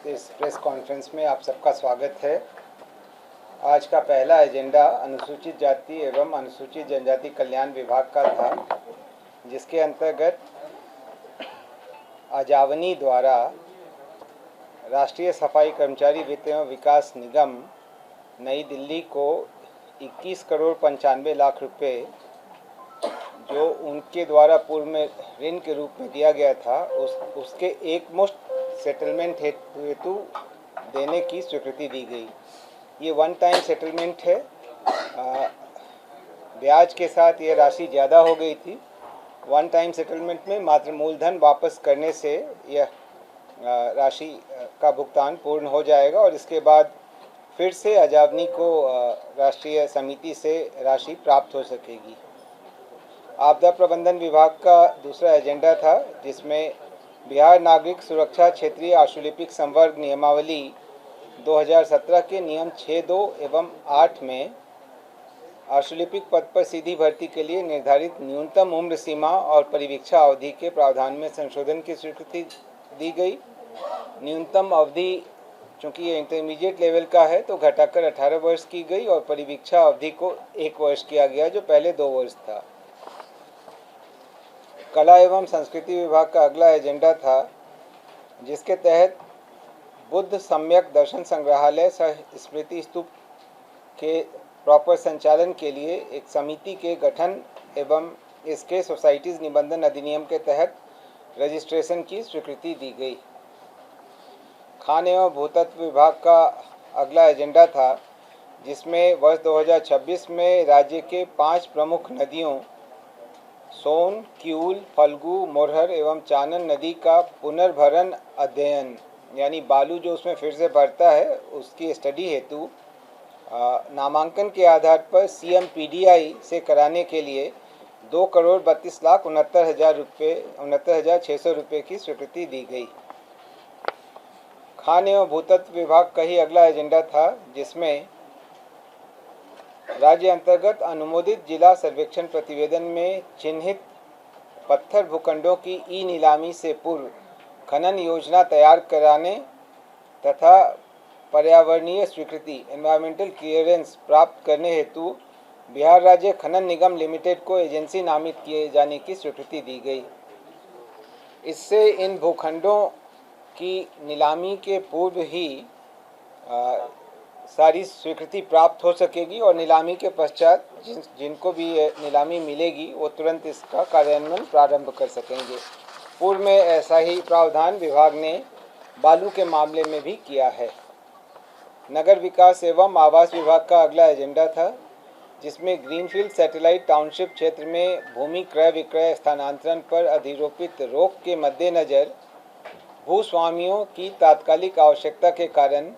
आयोजित इस press conference में आप सबका स्वागत है। आज का पहला एजेंडा अनुसूचित जाति एवं अनुसूचित जनजाति कल्याण विभाग का था, जिसके अंतर्गत अजावनी द्वारा राष्ट्रीय सफाई कर्मचारी वित्त एवं विकास निगम नई दिल्ली को 21 करोड़ 95 लाख रुपए जो उनके द्वारा पूर्व में ऋण के रूप में दिया गया था उसके एक मुश्त सेटलमेंट हेतु देने की स्वीकृति दी गई। ये वन टाइम सेटलमेंट है। ब्याज के साथ ये राशि ज़्यादा हो गई थी। वन टाइम सेटलमेंट में मात्र मूलधन वापस करने से यह राशि का भुगतान पूर्ण हो जाएगा और इसके बाद फिर से अजावनी को राष्ट्रीय समिति से राशि प्राप्त हो सकेगी। आपदा प्रबंधन विभाग का दूसरा एजेंडा था, जिसमें बिहार नागरिक सुरक्षा क्षेत्रीय आशुलिपिक संवर्ग नियमावली 2017 के नियम 6(2) एवं 8 में आशुलिपिक पद पर सीधी भर्ती के लिए निर्धारित न्यूनतम उम्र सीमा और परिवीक्षा अवधि के प्रावधान में संशोधन की स्वीकृति दी गई। न्यूनतम अवधि चूँकि ये इंटरमीडिएट लेवल का है तो घटाकर 18 वर्ष की गई और परिवीक्षा अवधि को 1 वर्ष किया गया, जो पहले 2 वर्ष था। कला एवं संस्कृति विभाग का अगला एजेंडा था, जिसके तहत बुद्ध सम्यक दर्शन संग्रहालय सह स्मृति स्तूप के प्रॉपर संचालन के लिए एक समिति के गठन एवं इसके सोसाइटीज़ निबंधन अधिनियम के तहत रजिस्ट्रेशन की स्वीकृति दी गई। खान एवं भूतत्व विभाग का अगला एजेंडा था, जिसमें वर्ष 2026 में राज्य के 5 प्रमुख नदियों सोन, किऊल, फल्गु, मोरहर एवं चानन नदी का पुनर्भरण अध्ययन, यानी बालू जो उसमें फिर से भरता है उसकी स्टडी हेतु नामांकन के आधार पर CMPDI से कराने के लिए 2,32,69,600 रुपये की स्वीकृति दी गई। खान एवं भूतत्व विभाग का ही अगला एजेंडा था, जिसमें राज्य अंतर्गत अनुमोदित जिला सर्वेक्षण प्रतिवेदन में चिन्हित पत्थर भूखंडों की नीलामी से पूर्व खनन योजना तैयार कराने तथा पर्यावरणीय स्वीकृति एनवायरमेंटल क्लियरेंस प्राप्त करने हेतु बिहार राज्य खनन निगम लिमिटेड को एजेंसी नामित किए जाने की स्वीकृति दी गई। इससे इन भूखंडों की नीलामी के पूर्व ही सारी स्वीकृति प्राप्त हो सकेगी और नीलामी के पश्चात जिनको भी नीलामी मिलेगी वो तुरंत इसका कार्यान्वयन प्रारंभ कर सकेंगे। पूर्व में ऐसा ही प्रावधान विभाग ने बालू के मामले में भी किया है। नगर विकास एवं आवास विभाग का अगला एजेंडा था, जिसमें ग्रीनफील्ड सैटेलाइट टाउनशिप क्षेत्र में भूमि क्रय विक्रय स्थानांतरण पर अधिरोपित रोक के मद्देनज़र भूस्वामियों की तात्कालिक आवश्यकता के कारण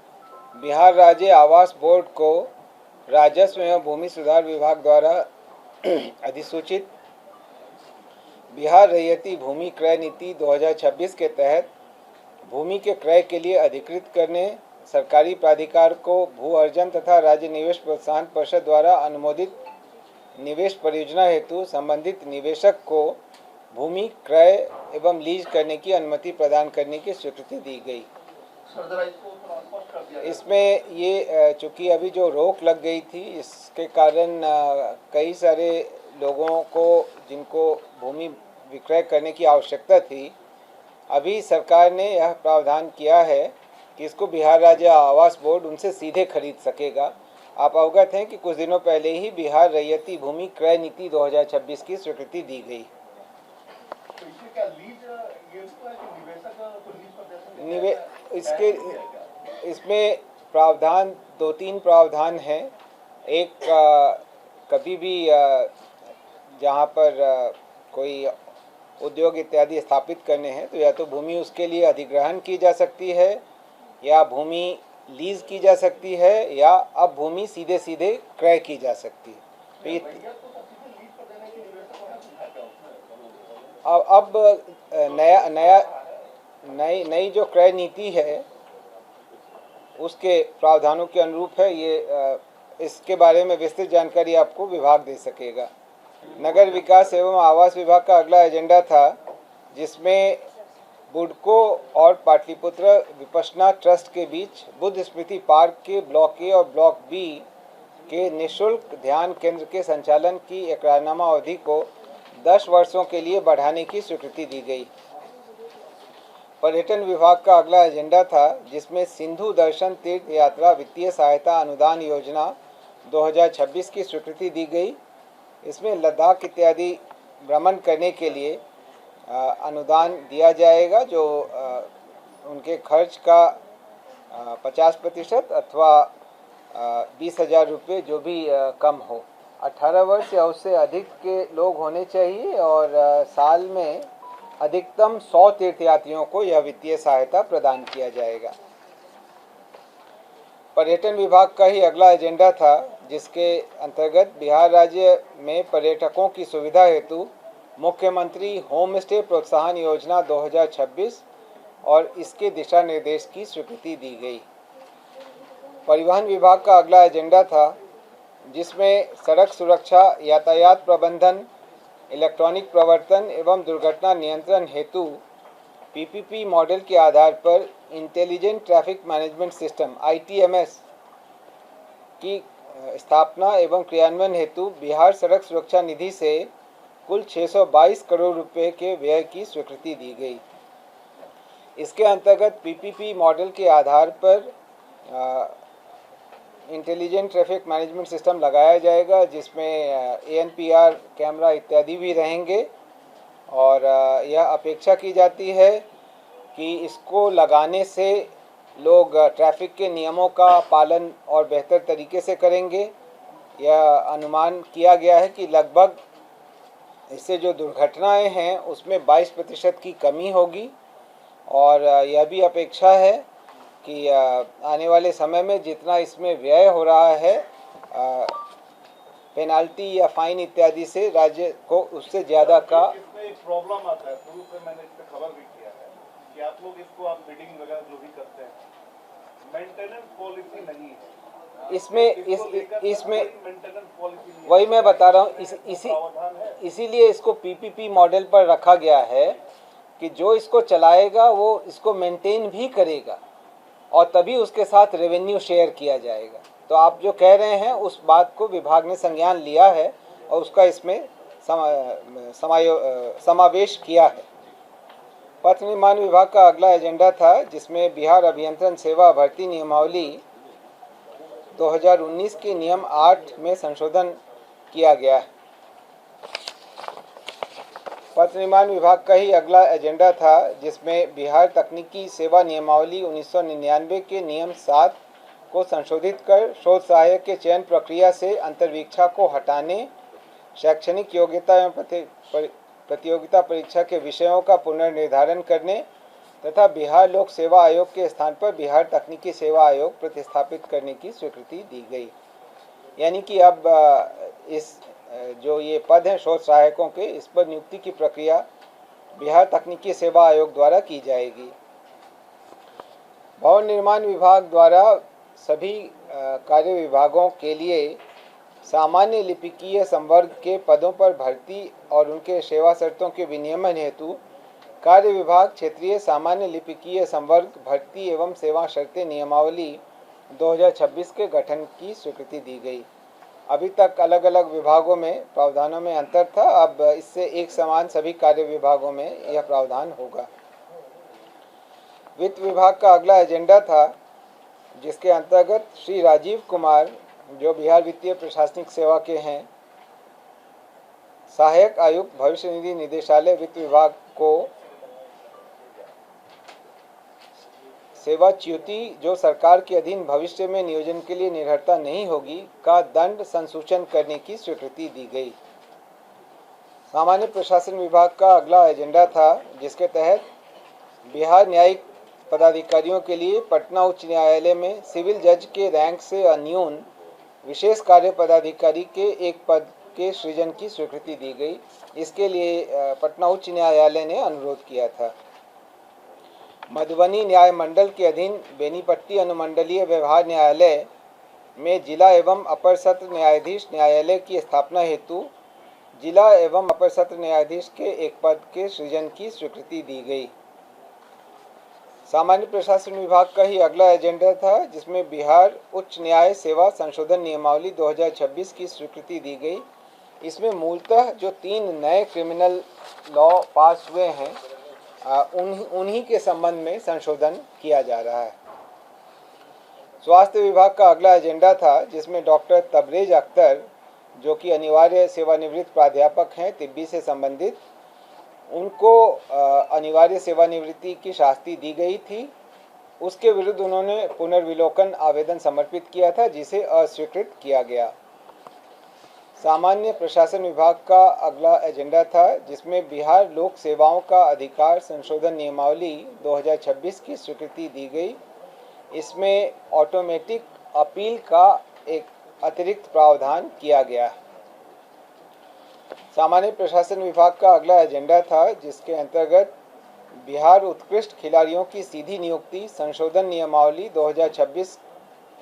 बिहार राज्य आवास बोर्ड को राजस्व एवं भूमि सुधार विभाग द्वारा अधिसूचित बिहार रैयती भूमि क्रय नीति 2026 के तहत भूमि के क्रय के लिए अधिकृत करने, सरकारी प्राधिकार को भू अर्जन तथा राज्य निवेश प्रोत्साहन परिषद द्वारा अनुमोदित निवेश परियोजना हेतु संबंधित निवेशक को भूमि क्रय एवं लीज करने की अनुमति प्रदान करने की स्वीकृति दी गई। इसमें ये चूँकि अभी जो रोक लग गई थी, इसके कारण कई सारे लोगों को जिनको भूमि विक्रय करने की आवश्यकता थी, अभी सरकार ने यह प्रावधान किया है कि इसको बिहार राज्य आवास बोर्ड उनसे सीधे खरीद सकेगा। आप अवगत हैं कि कुछ दिनों पहले ही बिहार रैयती भूमि क्रय नीति 2026 की स्वीकृति दी गई। इसमें प्रावधान 2-3 प्रावधान हैं। एक कभी भी जहाँ पर कोई उद्योग इत्यादि स्थापित करने हैं तो या तो भूमि उसके लिए अधिग्रहण की जा सकती है या भूमि लीज की जा सकती है या अब भूमि सीधे सीधे क्रय की जा सकती है। अब नई जो क्रय नीति है उसके प्रावधानों के अनुरूप है। ये इसके बारे में विस्तृत जानकारी आपको विभाग दे सकेगा। नगर विकास एवं आवास विभाग का अगला एजेंडा था, जिसमें बुडको और पाटलिपुत्र विपश्यना ट्रस्ट के बीच बुद्ध स्मृति पार्क के ब्लॉक ए और ब्लॉक बी के निःशुल्क ध्यान केंद्र के संचालन की इकरारनामा अवधि को 10 वर्षों के लिए बढ़ाने की स्वीकृति दी गई। पर्यटन विभाग का अगला एजेंडा था, जिसमें सिंधु दर्शन तीर्थ यात्रा वित्तीय सहायता अनुदान योजना 2026 की स्वीकृति दी गई। इसमें लद्दाख इत्यादि भ्रमण करने के लिए अनुदान दिया जाएगा, जो उनके खर्च का 50% अथवा 20,000 रुपये जो भी कम हो। 18 वर्ष या उससे अधिक के लोग होने चाहिए और साल में अधिकतम 100 तीर्थयात्रियों को यह वित्तीय सहायता प्रदान किया जाएगा। पर्यटन विभाग का ही अगला एजेंडा था, जिसके अंतर्गत बिहार राज्य में पर्यटकों की सुविधा हेतु मुख्यमंत्री होम स्टे प्रोत्साहन योजना 2026 और इसके दिशा निर्देश की स्वीकृति दी गई। परिवहन विभाग का अगला एजेंडा था, जिसमें सड़क सुरक्षा, यातायात प्रबंधन, इलेक्ट्रॉनिक प्रवर्तन एवं दुर्घटना नियंत्रण हेतु पीपीपी मॉडल के आधार पर intelligent traffic management system ITMS की स्थापना एवं क्रियान्वयन हेतु बिहार सड़क सुरक्षा निधि से कुल 622 करोड़ रुपए के व्यय की स्वीकृति दी गई। इसके अंतर्गत पीपीपी मॉडल के आधार पर इंटेलिजेंट ट्रैफिक मैनेजमेंट सिस्टम लगाया जाएगा, जिसमें ANPR कैमरा इत्यादि भी रहेंगे और यह अपेक्षा की जाती है कि इसको लगाने से लोग ट्रैफिक के नियमों का पालन और बेहतर तरीके से करेंगे। यह अनुमान किया गया है कि लगभग इससे जो दुर्घटनाएं हैं उसमें 22% की कमी होगी और यह भी अपेक्षा है कि आने वाले समय में जितना इसमें व्यय हो रहा है पेनाल्टी या फाइन इत्यादि से राज्य को उससे ज़्यादा का। इसमें एक प्रॉब्लम आता है, शुरू से मैंने इस पर खबर भी किया है कि आप लोग इसको आप बिडिंग वगैरह जो भी करते हैं, मेंटेनेंस पॉलिसी नहीं है इसमें वही मैं बता रहा हूँ। इसीलिए इसको पीपीपी मॉडल पर रखा गया है कि जो इसको चलाएगा वो इसको मेंटेन भी करेगा और तभी उसके साथ रेवेन्यू शेयर किया जाएगा। तो आप जो कह रहे हैं उस बात को विभाग ने संज्ञान लिया है और उसका इसमें समावेश किया है। पथ निर्माण विभाग का अगला एजेंडा था, जिसमें बिहार अभियंत्रण सेवा भर्ती नियमावली 2019 के नियम 8 में संशोधन किया गया है। पथ निर्माण विभाग का ही अगला एजेंडा था, जिसमें बिहार तकनीकी सेवा नियमावली 1999 के नियम 7 को संशोधित कर शोध सहायक के चयन प्रक्रिया से अंतर्वीक्षा को हटाने, शैक्षणिक योग्यता एवं प्रतियोगिता परीक्षा के विषयों का पुनर्निर्धारण करने तथा बिहार लोक सेवा आयोग के स्थान पर बिहार तकनीकी सेवा आयोग प्रतिस्थापित करने की स्वीकृति दी गई। यानी कि अब इस जो ये पद हैं शोध सहायकों के, इस पर नियुक्ति की प्रक्रिया बिहार तकनीकी सेवा आयोग द्वारा की जाएगी। भवन निर्माण विभाग द्वारा सभी कार्य विभागों के लिए सामान्य लिपिकीय संवर्ग के पदों पर भर्ती और उनके सेवा शर्तों के विनियमन हेतु कार्य विभाग क्षेत्रीय सामान्य लिपिकीय संवर्ग भर्ती एवं सेवा शर्तें नियमावली 2026 के गठन की स्वीकृति दी गई। अभी तक अलग अलग विभागों में प्रावधानों में अंतर था, अब इससे एक समान सभी कार्य विभागों में यह प्रावधान होगा। वित्त विभाग का अगला एजेंडा था, जिसके अंतर्गत श्री राजीव कुमार, जो बिहार वित्तीय प्रशासनिक सेवा के हैं, सहायक आयुक्त भविष्य निधि निदेशालय वित्त विभाग को सेवाच्युति जो सरकार के अधीन भविष्य में नियोजन के लिए निर्भरता नहीं होगी का दंड संसूचन करने की स्वीकृति दी गई। सामान्य प्रशासन विभाग का अगला एजेंडा था, जिसके तहत बिहार न्यायिक पदाधिकारियों के लिए पटना उच्च न्यायालय में सिविल जज के रैंक से अन्यून विशेष कार्य पदाधिकारी के एक पद के सृजन की स्वीकृति दी गई। इसके लिए पटना उच्च न्यायालय ने अनुरोध किया था। मधुबनी न्याय मंडल के अधीन बेनीपट्टी अनुमंडलीय व्यवहार न्यायालय में जिला एवं अपर सत्र न्यायाधीश न्यायालय की स्थापना हेतु जिला एवं अपर सत्र न्यायाधीश के एक पद के सृजन की स्वीकृति दी गई। सामान्य प्रशासन विभाग का ही अगला एजेंडा था, जिसमें बिहार उच्च न्याय सेवा संशोधन नियमावली 2026 की स्वीकृति दी गई। इसमें मूलतः जो 3 नए क्रिमिनल लॉ पास हुए हैं उन्हीं के संबंध में संशोधन किया जा रहा है। स्वास्थ्य विभाग का अगला एजेंडा था, जिसमें डॉक्टर तबरेज अख्तर, जो कि अनिवार्य सेवानिवृत्त प्राध्यापक हैं तिब्बी से संबंधित, उनको अनिवार्य सेवानिवृत्ति की शास्ति दी गई थी। उसके विरुद्ध उन्होंने पुनर्विलोकन आवेदन समर्पित किया था, जिसे अस्वीकृत किया गया। सामान्य प्रशासन विभाग का अगला एजेंडा था, जिसमें बिहार लोक सेवाओं का अधिकार संशोधन नियमावली 2026 की स्वीकृति दी गई। इसमें ऑटोमेटिक अपील का एक अतिरिक्त प्रावधान किया गया। सामान्य प्रशासन विभाग का अगला एजेंडा था, जिसके अंतर्गत बिहार उत्कृष्ट खिलाड़ियों की सीधी नियुक्ति संशोधन नियमावली 2026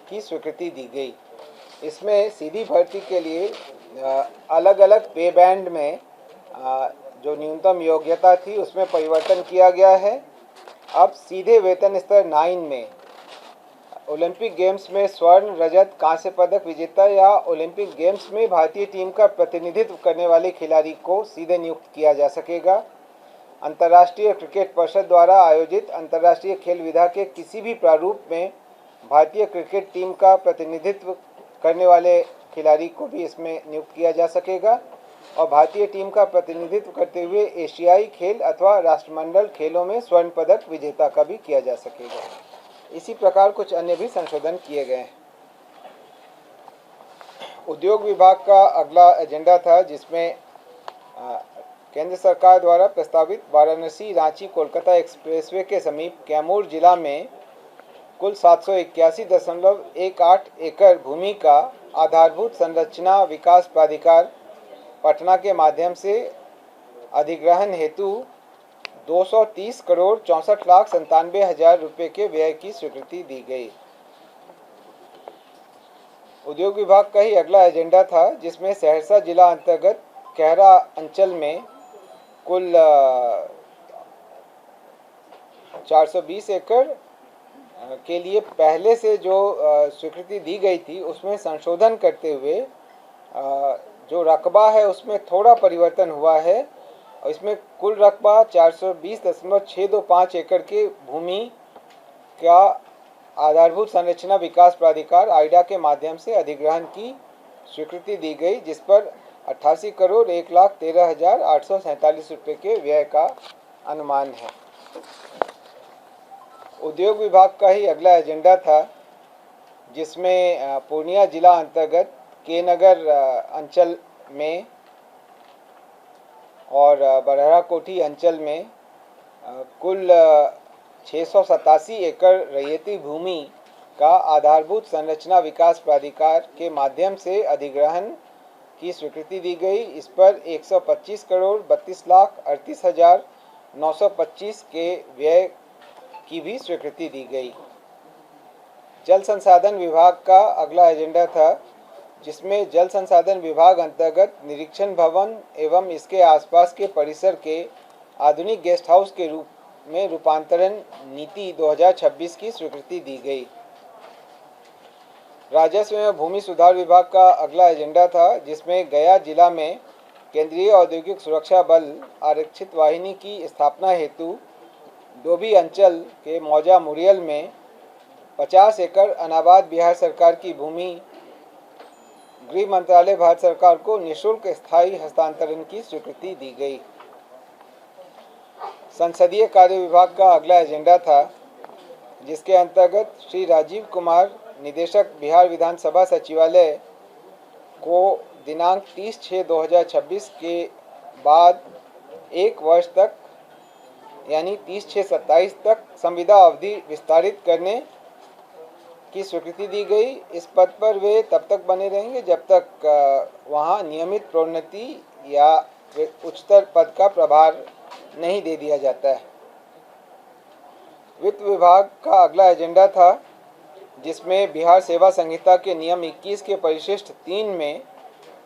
की स्वीकृति दी गई। इसमें सीधी भर्ती के लिए अलग अलग पे बैंड में जो न्यूनतम योग्यता थी उसमें परिवर्तन किया गया है। अब सीधे वेतन स्तर 9 में ओलंपिक गेम्स में स्वर्ण, रजत, कांस्य पदक विजेता या ओलंपिक गेम्स में भारतीय टीम का प्रतिनिधित्व करने वाले खिलाड़ी को सीधे नियुक्त किया जा सकेगा। अंतर्राष्ट्रीय क्रिकेट परिषद द्वारा आयोजित अंतर्राष्ट्रीय खेल विधा के किसी भी प्रारूप में भारतीय क्रिकेट टीम का प्रतिनिधित्व करने वाले खिलाड़ी को भी इसमें नियुक्त किया जा सकेगा और भारतीय टीम का प्रतिनिधित्व करते हुए एशियाई खेल अथवा राष्ट्रमंडल खेलों में स्वर्ण पदक विजेता का भी किया जा सकेगा। इसी प्रकार कुछ अन्य भी संशोधन किए गए हैं। उद्योग विभाग का अगला एजेंडा था, जिसमें केंद्र सरकार द्वारा प्रस्तावित वाराणसी रांची कोलकाता एक्सप्रेसवे के समीप कैमूर जिला में कुल 781.18 एकड़ भूमि का आधारभूत संरचना विकास प्राधिकार पटना के माध्यम से अधिग्रहण हेतु 230,64,97,97 रुपये के व्यय की स्वीकृति दी गई। उद्योग विभाग का ही अगला एजेंडा था, जिसमें सहरसा जिला अंतर्गत कहरा अंचल में कुल 420 एकड़ के लिए पहले से जो स्वीकृति दी गई थी उसमें संशोधन करते हुए जो रकबा है उसमें थोड़ा परिवर्तन हुआ है और इसमें कुल रकबा 420.625 एकड़ के भूमि का आधारभूत संरचना विकास प्राधिकार आइडा के माध्यम से अधिग्रहण की स्वीकृति दी गई, जिस पर 88,01,13,847 रुपये के व्यय का अनुमान है। उद्योग विभाग का ही अगला एजेंडा था, जिसमें पूर्णिया जिला अंतर्गत के नगर अंचल में और बरहरा कोठी अंचल में कुल 687 एकड़ रैयती भूमि का आधारभूत संरचना विकास प्राधिकार के माध्यम से अधिग्रहण की स्वीकृति दी गई। इस पर 125,32,38,925 के व्यय की भी स्वीकृति दी गई। जल संसाधन विभाग का अगला एजेंडा था, जिसमें जल संसाधन विभाग अंतर्गत निरीक्षण भवन एवं इसके आसपास के परिसर के आधुनिक गेस्ट हाउस के रूप में रूपांतरण नीति 2026 की स्वीकृति दी गई। राजस्व एवं भूमि सुधार विभाग का अगला एजेंडा था, जिसमें गया जिला में केंद्रीय औद्योगिक सुरक्षा बल आरक्षित वाहिनी की स्थापना हेतु डोभी अंचल के मौजा मुरियल में 50 एकड़ अनाबाद बिहार सरकार की भूमि गृह मंत्रालय भारत सरकार को निःशुल्क स्थायी हस्तांतरण की स्वीकृति दी गई। संसदीय कार्य विभाग का अगला एजेंडा था, जिसके अंतर्गत श्री राजीव कुमार निदेशक बिहार विधानसभा सचिवालय को दिनांक 30/6/2026 के बाद 1 वर्ष तक यानी 30/6/27 तक संविदा अवधि विस्तारित करने की स्वीकृति दी गई। इस पद पर वे तब तक बने रहेंगे जब तक वहां नियमित प्रोन्नति या उच्चतर पद का प्रभार नहीं दे दिया जाता है। वित्त विभाग का अगला एजेंडा था, जिसमें बिहार सेवा संहिता के नियम 21 के परिशिष्ट 3 में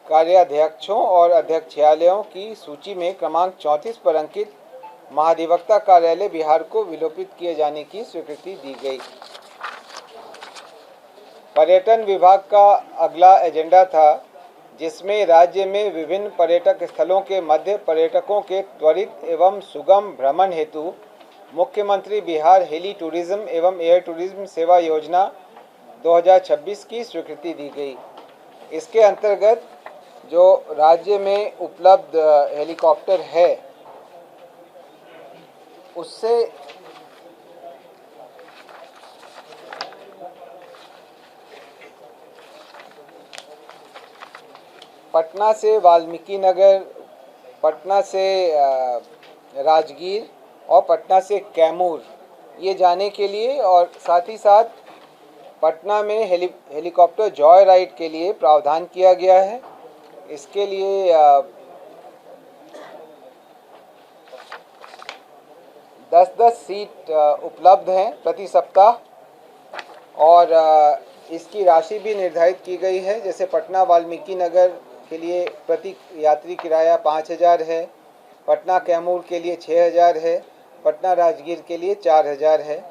कार्याध्यक्षों और अध्यक्षालयों की सूची में क्रमांक 34 पर अंकित महाधिवक्ता कार्यालय बिहार को विलोपित किए जाने की स्वीकृति दी गई। पर्यटन विभाग का अगला एजेंडा था, जिसमें राज्य में विभिन्न पर्यटक स्थलों के मध्य पर्यटकों के त्वरित एवं सुगम भ्रमण हेतु मुख्यमंत्री बिहार हेली टूरिज्म एवं एयर टूरिज्म सेवा योजना 2026 की स्वीकृति दी गई। इसके अंतर्गत जो राज्य में उपलब्ध हेलीकॉप्टर है उससे पटना से वाल्मीकि नगर, पटना से राजगीर और पटना से कैमूर ये जाने के लिए और साथ ही साथ पटना में हेलीकॉप्टर जॉय राइड के लिए प्रावधान किया गया है। इसके लिए 10-10 सीट उपलब्ध हैं प्रति सप्ताह और इसकी राशि भी निर्धारित की गई है। जैसे पटना वाल्मीकि नगर के लिए प्रति यात्री किराया 5,000 है, पटना कैमूर के लिए 6,000 है, पटना राजगीर के लिए 4,000 है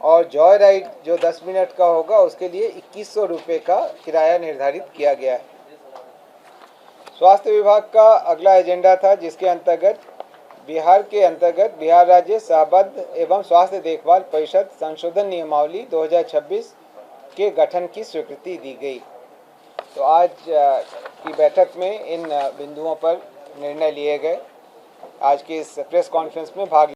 और जॉय राइड जो 10 मिनट का होगा उसके लिए 2,100 रुपये का किराया निर्धारित किया गया है। स्वास्थ्य विभाग का अगला एजेंडा था, जिसके अंतर्गत बिहार राज्य सहबद्ध एवं स्वास्थ्य देखभाल परिषद संशोधन नियमावली 2026 के गठन की स्वीकृति दी गई। तो आज की बैठक में इन बिंदुओं पर निर्णय लिए गए। आज की इस प्रेस कॉन्फ्रेंस में भाग